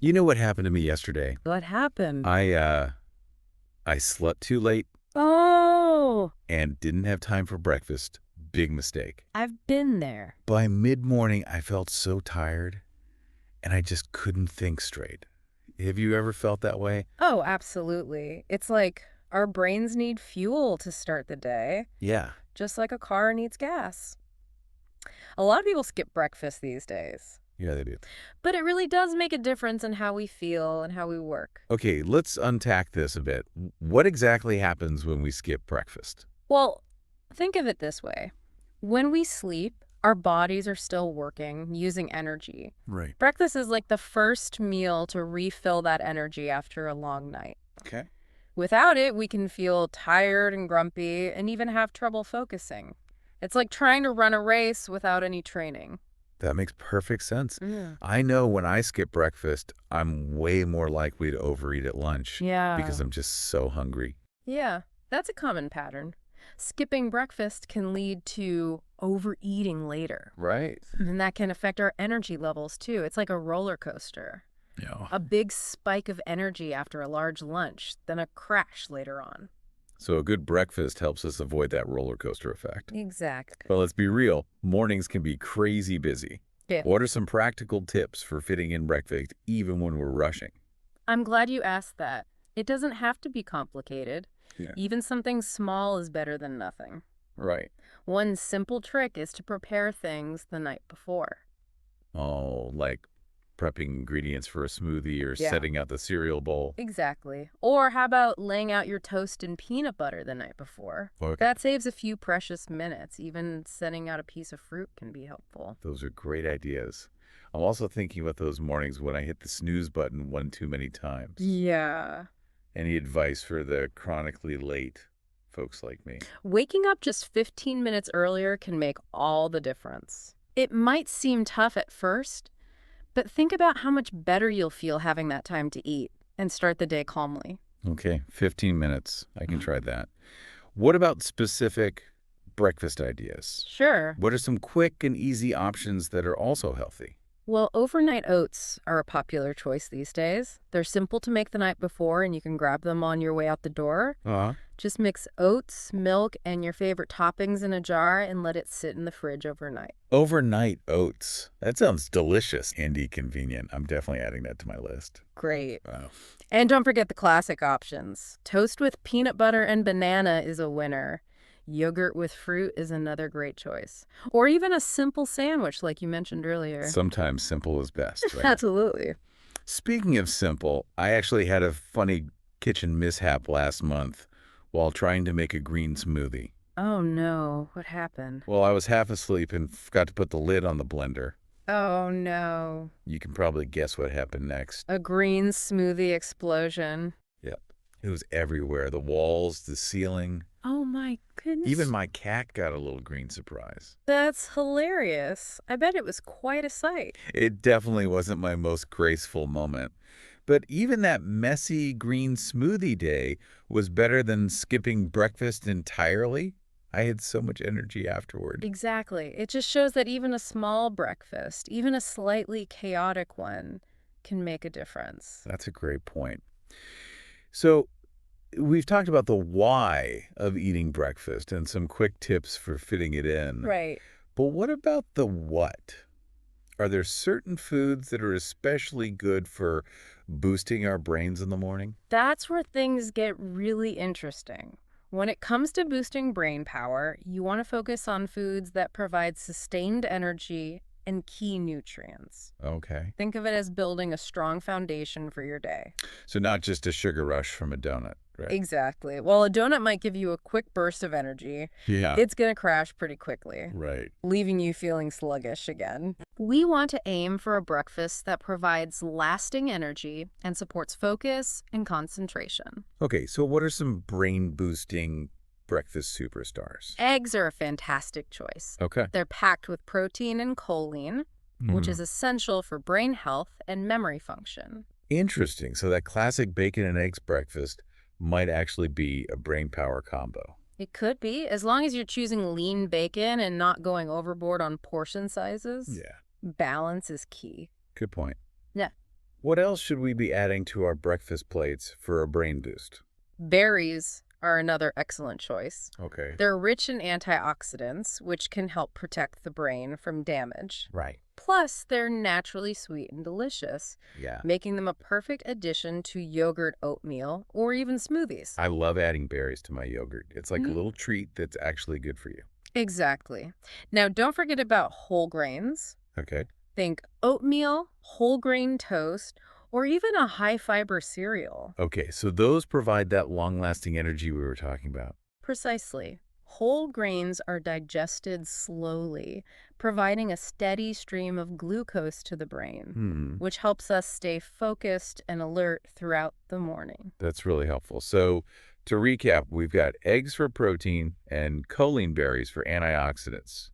You know what happened to me yesterday? What happened? I slept too late Oh, and didn't have time for breakfast. Big mistake. I've been there. By mid-morning, I felt so tired, and I just couldn't think straight. Have you ever felt that way? Oh, absolutely. It's like our brains need fuel to start the day, Yeah. just like a car needs gas. A lot of people skip breakfast these days, Yeah, they do. but it really does make a difference in how we feel and how we work. Okay, let's unpack this a bit. What exactly happens when we skip breakfast? Well, think of it this way. When we sleep, our bodies are still working, using energy. Right. Breakfast is like the first meal to refill that energy after a long night. Okay. Without it, we can feel tired and grumpy and even have trouble focusing. It's like trying to run a race without any training. That makes perfect sense. Yeah. I know when I skip breakfast, I'm way more likely to overeat at lunch because Yeah. I'm just so hungry. Yeah, that's a common pattern. Skipping breakfast can lead to overeating later. Right. And that can affect our energy levels too. It's like a roller coaster. Yeah. A big spike of energy after a large lunch, then a crash later on. So a good breakfast helps us avoid that roller coaster effect. Exactly. But let's be real, mornings can be crazy busy. Yeah. What are some practical tips for fitting in breakfast even when we're rushing? I'm glad you asked that. It doesn't have to be complicated. Yeah. Even something small is better than nothing. Right. One simple trick is to prepare things the night before. Oh, like prepping ingredients for a smoothie or Yeah. setting out the cereal bowl. Exactly. Or how about laying out your toast in peanut butter the night before? Okay. That saves a few precious minutes. Even setting out a piece of fruit can be helpful. Those are great ideas. I'm also thinking about those mornings when I hit the snooze button one too many times. Yeah. Any advice for the chronically late folks like me? Waking up just 15 minutes earlier can make all the difference. It might seem tough at first, but think about how much better you'll feel having that time to eat and start the day calmly. Okay, 15 minutes. I can try that. What about specific breakfast ideas? Sure. What are some quick and easy options that are also healthy? Well, overnight oats are a popular choice these days. They're simple to make the night before, and you can grab them on your way out the door. Uh-huh. Just mix oats, milk, and your favorite toppings in a jar and let it sit in the fridge overnight. Overnight oats. That sounds delicious and convenient. I'm definitely adding that to my list. Great. Wow. And don't forget the classic options. Toast with peanut butter and banana is a winner. Yogurt with fruit is another great choice. Or even a simple sandwich like you mentioned earlier. Sometimes simple is best, right? Absolutely. Speaking of simple, I actually had a funny kitchen mishap last month while trying to make a green smoothie. Oh no, what happened? Well, I was half asleep and forgot to put the lid on the blender. Oh no. You can probably guess what happened next. A green smoothie explosion. Yep. It was everywhere. The walls, the ceiling. Oh my goodness. Even my cat got a little green surprise. That's hilarious. I bet it was quite a sight. It definitely wasn't my most graceful moment. But even that messy green smoothie day was better than skipping breakfast entirely. I had so much energy afterward. Exactly. It just shows that even a small breakfast, even a slightly chaotic one, can make a difference. That's a great point. So we've talked about the why of eating breakfast and some quick tips for fitting it in. Right. But what about the what? Are there certain foods that are especially good for boosting our brains in the morning? That's where things get really interesting. When it comes to boosting brain power, you want to focus on foods that provide sustained energy and key nutrients. Okay. Think of it as building a strong foundation for your day. So not just a sugar rush from a donut, right? Exactly. While a donut might give you a quick burst of energy, Yeah. it's going to crash pretty quickly, Right. leaving you feeling sluggish again. We want to aim for a breakfast that provides lasting energy and supports focus and concentration. Okay, so what are some brain-boosting breakfast superstars? Eggs are a fantastic choice. Okay. They're packed with protein and choline, which is essential for brain health and memory function. Interesting. So that classic bacon and eggs breakfast might actually be a brain power combo. It could be, as long as you're choosing lean bacon and not going overboard on portion sizes. Yeah. Balance is key. Good point. Yeah. What else should we be adding to our breakfast plates for a brain boost? Berries are another excellent choice. Okay. They're rich in antioxidants, which can help protect the brain from damage. Right. Plus, they're naturally sweet and delicious, Yeah. making them a perfect addition to yogurt, oatmeal, or even smoothies. I love adding berries to my yogurt. It's like a Mhm. little treat that's actually good for you. Exactly. Now, don't forget about whole grains. Okay. Think oatmeal, whole grain toast, or even a high fiber cereal. Okay, so those provide that long-lasting energy we were talking about. Precisely. Whole grains are digested slowly, providing a steady stream of glucose to the brain, Hmm, which helps us stay focused and alert throughout the morning. that's really helpful. So to recap, we've got eggs for protein and choline berries for antioxidants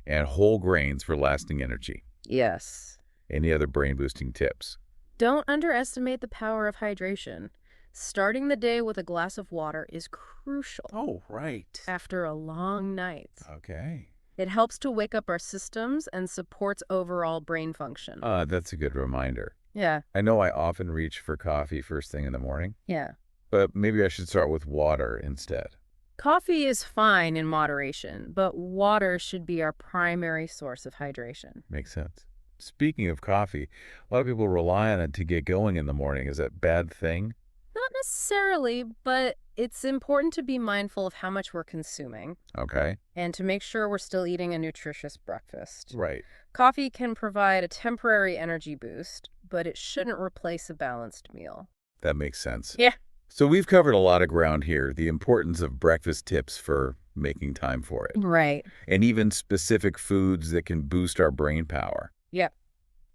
and whole grains for lasting energy. Yes. Any other brain-boosting tips? Don't underestimate the power of hydration. Starting the day with a glass of water is crucial Oh, right. after a long night. Okay. It helps to wake up our systems and supports overall brain function. That's a good reminder. Yeah, I know I often reach for coffee first thing in the morning, yeah. but maybe I should start with water instead. Coffee is fine in moderation, but water should be our primary source of hydration. Makes sense. Speaking of coffee, a lot of people rely on it to get going in the morning. Is that a bad thing? Not necessarily, but it's important to be mindful of how much we're consuming Okay. and to make sure we're still eating a nutritious breakfast. Right. Coffee can provide a temporary energy boost, but it shouldn't replace a balanced meal. That makes sense. Yeah. So we've covered a lot of ground here, the importance of breakfast tips for making time for it, Right. and even specific foods that can boost our brain power. Yeah.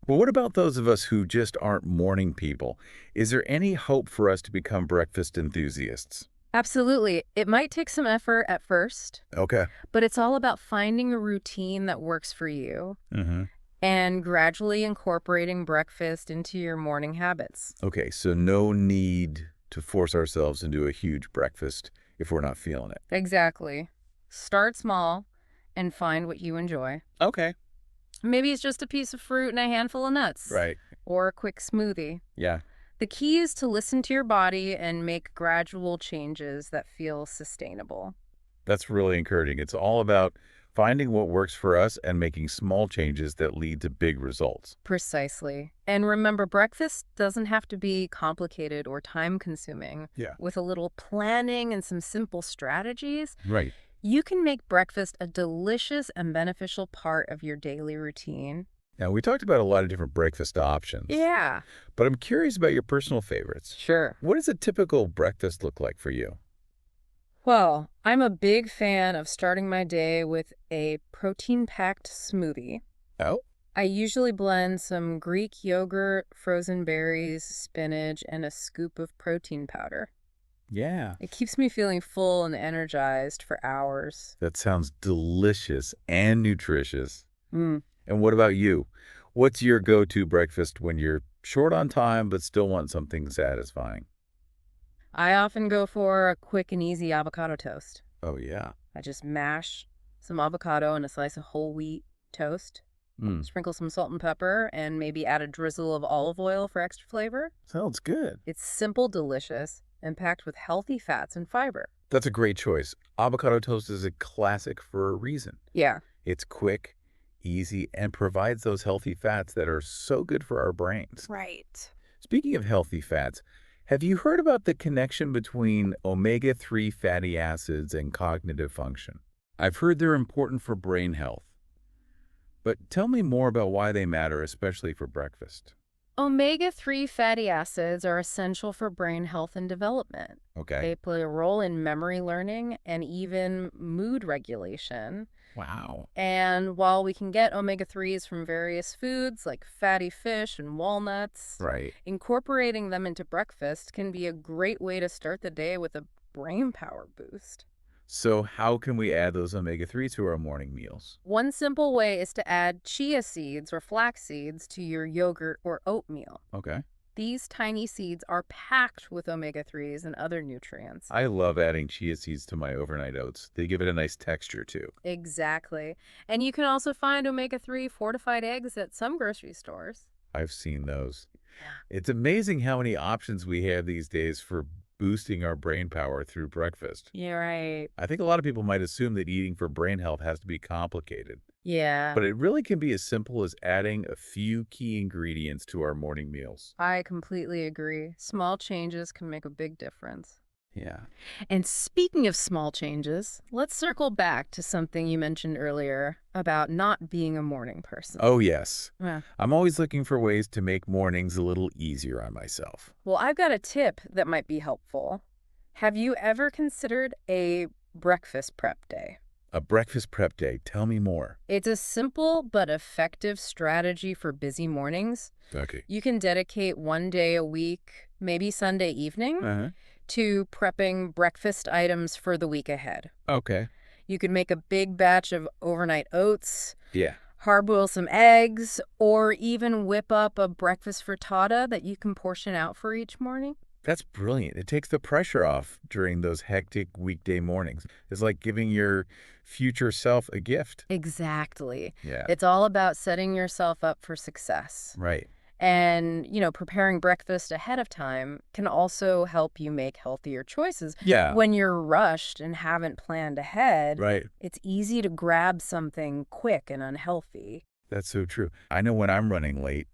But what about those of us who just aren't morning people? Is there any hope for us to become breakfast enthusiasts? Absolutely. It might take some effort at first, Okay. but it's all about finding a routine that works for you Mm-hmm. and gradually incorporating breakfast into your morning habits. Okay, so no need to force ourselves into a huge breakfast if we're not feeling it. Exactly. Start small and find what you enjoy. Okay. Maybe it's just a piece of fruit and a handful of nuts, Right. or a quick smoothie. Yeah. The key is to listen to your body and make gradual changes that feel sustainable. That's really encouraging. It's all about finding what works for us and making small changes that lead to big results. Precisely. And remember, breakfast doesn't have to be complicated or time-consuming. Yeah. With a little planning and some simple strategies, Right. you can make breakfast a delicious and beneficial part of your daily routine. Now, we talked about a lot of different breakfast options, Yeah. but I'm curious about your personal favorites. Sure. What does a typical breakfast look like for you? Well, I'm a big fan of starting my day with a protein-packed smoothie. Oh, I usually blend some Greek yogurt, frozen berries, spinach, and a scoop of protein powder. yeah. It keeps me feeling full and energized for hours. That sounds delicious and nutritious. Mm. And what about you? What's your go-to breakfast when you're short on time but still want something satisfying? I often go for a quick and easy avocado toast. Oh, yeah. I just mash some avocado and a slice of whole wheat toast, Mm, sprinkle some salt and pepper, and maybe add a drizzle of olive oil for extra flavor. sounds good. It's simple, delicious, and packed with healthy fats and fiber. That's a great choice. Avocado toast is a classic for a reason. Yeah. It's quick, easy, and provides those healthy fats that are so good for our brains. Right. Speaking of healthy fats, have you heard about the connection between omega-3 fatty acids and cognitive function? I've heard they're important for brain health. But tell me more about why they matter, especially for breakfast. Omega-3 fatty acids are essential for brain health and development. Okay. They play a role in memory learning and even mood regulation. Wow. And while we can get omega-3s from various foods like fatty fish and walnuts, Right. incorporating them into breakfast can be a great way to start the day with a brain power boost. So how can we add those omega-3s to our morning meals? One simple way is to add chia seeds or flax seeds to your yogurt or oatmeal. Okay. These tiny seeds are packed with omega-3s and other nutrients. I love adding chia seeds to my overnight oats. They give it a nice texture too. Exactly. And you can also find omega-3 fortified eggs at some grocery stores. I've seen those. It's amazing how many options we have these days for boosting our brain power through breakfast. You're right. I think a lot of people might assume that eating for brain health has to be complicated, Yeah, but it really can be as simple as adding a few key ingredients to our morning meals. I completely agree. Small changes can make a big difference. Yeah. And speaking of small changes, let's circle back to something you mentioned earlier about not being a morning person. Oh, yes. Yeah. I'm always looking for ways to make mornings a little easier on myself. Well, I've got a tip that might be helpful. Have you ever considered a breakfast prep day? A breakfast prep day. Tell me more. It's a simple but effective strategy for busy mornings. Okay. You can dedicate one day a week, maybe Sunday evening, Uh-huh. to prepping breakfast items for the week ahead. Okay. You could make a big batch of overnight oats, Yeah. hard-boil some eggs, or even whip up a breakfast frittata that you can portion out for each morning. That's brilliant. It takes the pressure off during those hectic weekday mornings. It's like giving your future self a gift. Exactly. Yeah. It's all about setting yourself up for success. Right. And, preparing breakfast ahead of time can also help you make healthier choices. Yeah. When you're rushed and haven't planned ahead, Right. it's easy to grab something quick and unhealthy. That's so true. I know when I'm running late,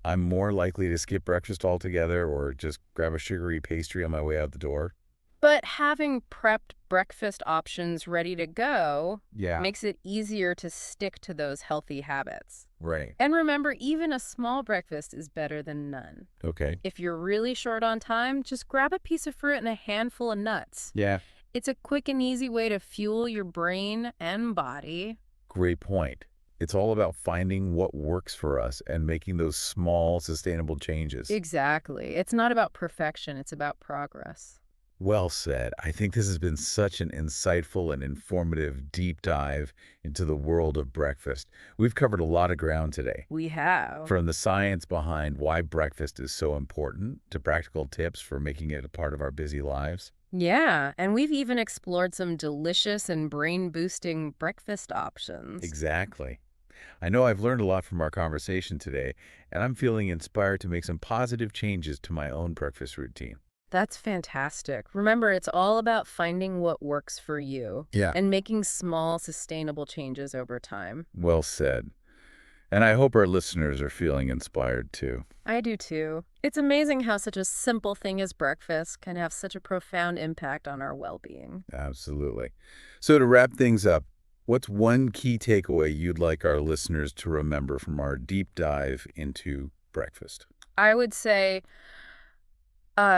I'm more likely to skip breakfast altogether or just grab a sugary pastry on my way out the door. But having prepped breakfast options ready to go Yeah. makes it easier to stick to those healthy habits. Right. And remember, even a small breakfast is better than none. Okay. If you're really short on time, just grab a piece of fruit and a handful of nuts. Yeah. It's a quick and easy way to fuel your brain and body. Great point. It's all about finding what works for us and making those small, sustainable changes. Exactly. It's not about perfection, it's about progress. Well said. I think this has been such an insightful and informative deep dive into the world of breakfast. We've covered a lot of ground today, We have. from the science behind why breakfast is so important to practical tips for making it a part of our busy lives. Yeah, and we've even explored some delicious and brain-boosting breakfast options. Exactly. I know I've learned a lot from our conversation today, and I'm feeling inspired to make some positive changes to my own breakfast routine. That's fantastic. Remember, it's all about finding what works for you Yeah. and making small, sustainable changes over time. Well said. And I hope our listeners are feeling inspired too. I do too. It's amazing how such a simple thing as breakfast can have such a profound impact on our well-being. Absolutely. So to wrap things up, what's one key takeaway you'd like our listeners to remember from our deep dive into breakfast? I would say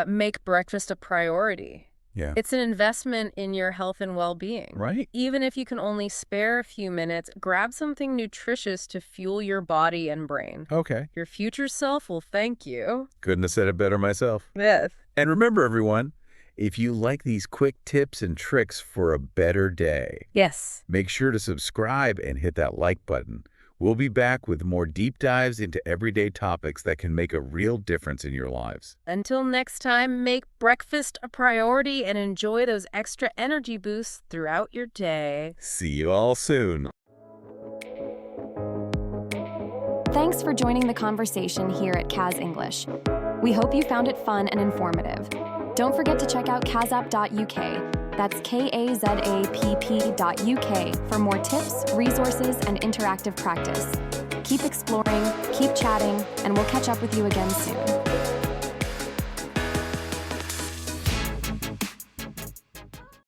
make breakfast a priority. Yeah. It's an investment in your health and well-being. Right. Even if you can only spare a few minutes, grab something nutritious to fuel your body and brain. Okay. Your future self will thank you. Couldn't have said it better myself. Yes. And remember, everyone, if you like these quick tips and tricks for a better day, Yes. make sure to subscribe and hit that like button. We'll be back with more deep dives into everyday topics that can make a real difference in your lives. Until next time, make breakfast a priority and enjoy those extra energy boosts throughout your day. See you all soon. Thanks for joining the conversation here at Kaz English. We hope you found it fun and informative. Don't forget to check out kazapp.uk. That's kazapp.uk for more tips, resources, and interactive practice. Keep exploring, keep chatting, and we'll catch up with you again soon.